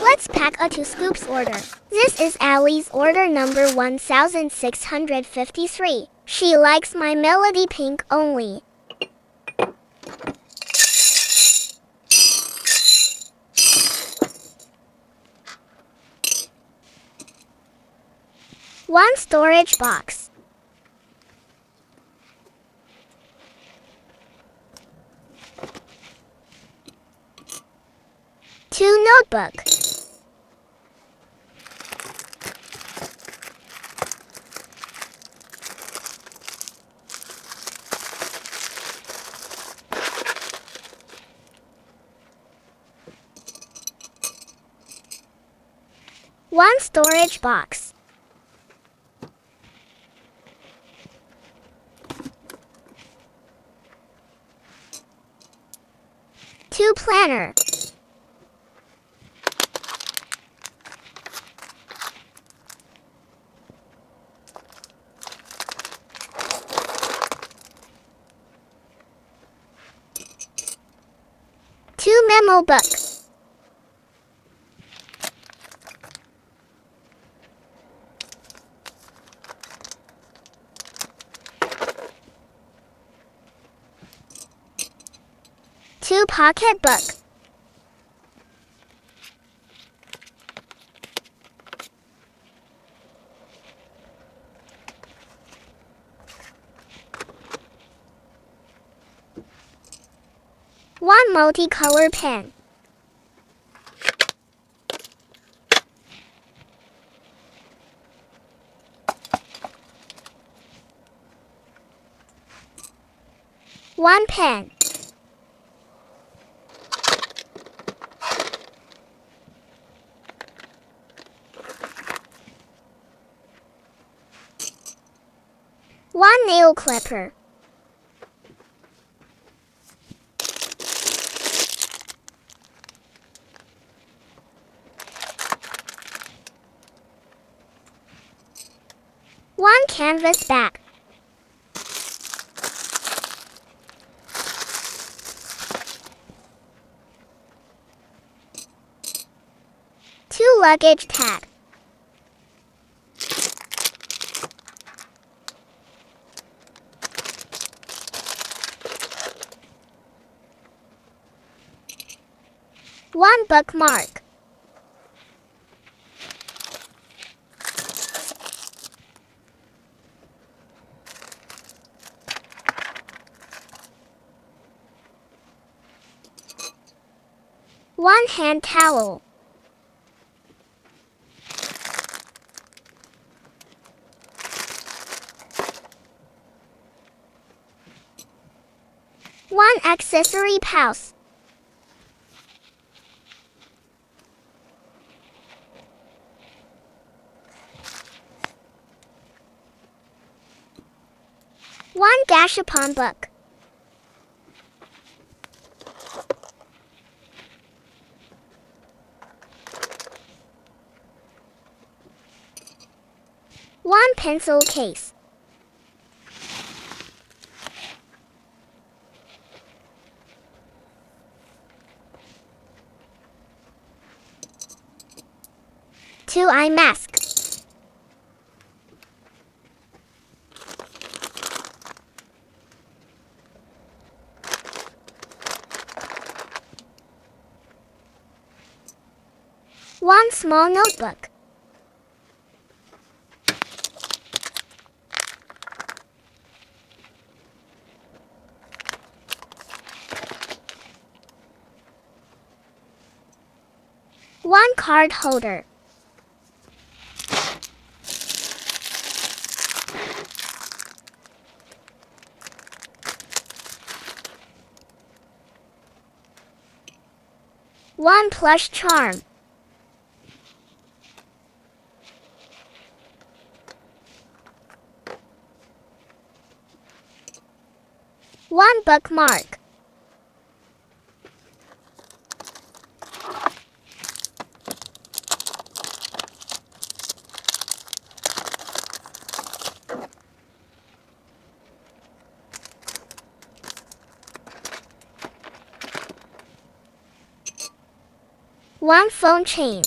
Let's pack a 2 scoops order. This is Allie's order number 1653. She likes my melody pink only. One storage box. 2 notebook. 1 storage box. 2 planner. 2 memo book. 2 pocket book. 1 multicolor pen. 1 pen. 1 nail clipper. 1 canvas bag. 2 luggage tag. 1 bookmark. 1 hand towel. 1 accessory pouch. 1 gashapon book. 1 pencil case. 2 eye mask. 1 small notebook. 1 card holder. 1 plush charm. 1 bookmark. 1 1 phone chain.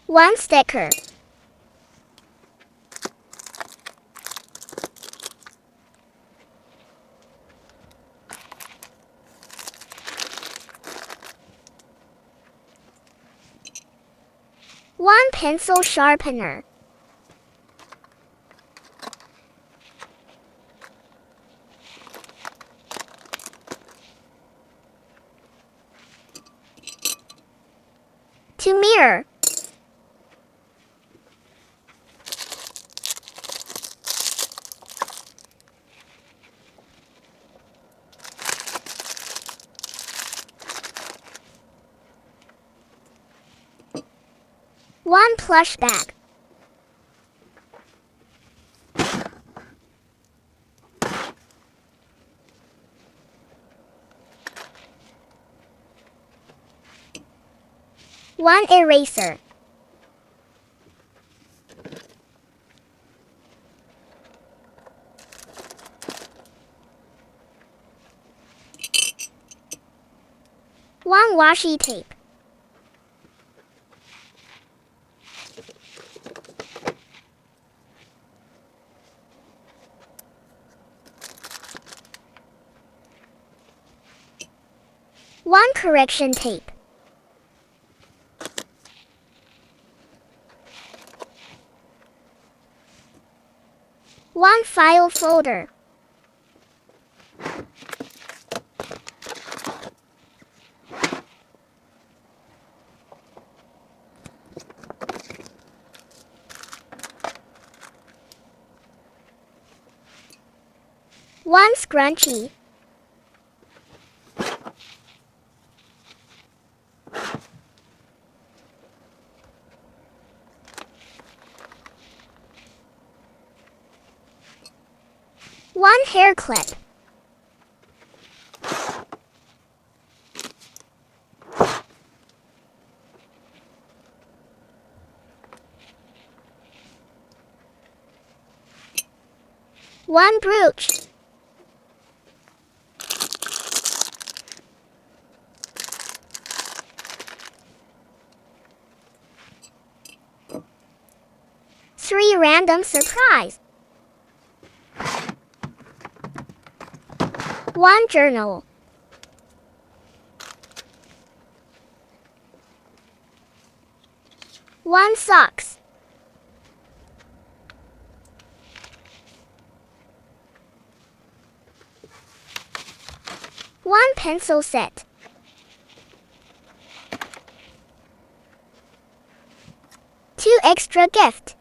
1 sticker. 1 pencil sharpener. 2 mirror. 1 plush bag. 1 eraser. 1 washi tape. 1 correction tape. 1 file folder. 1 scrunchie. 1 hair clip. 1 brooch. 3 random surprise. 1 journal. 1 socks. 1 pencil set. 2 extra gift.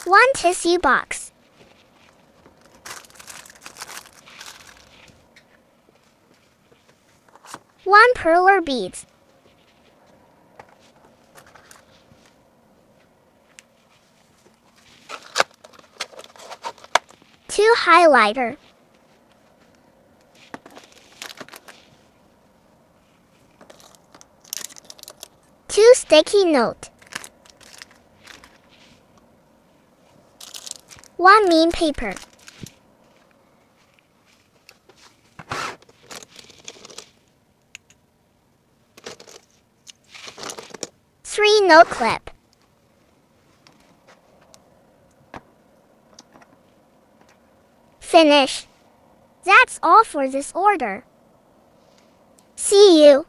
1 tissue box. 1 perler beads. 2 highlighter. 2 sticky note. 1 meme paper. 3 note clip. Finish. That's all for this order. See you.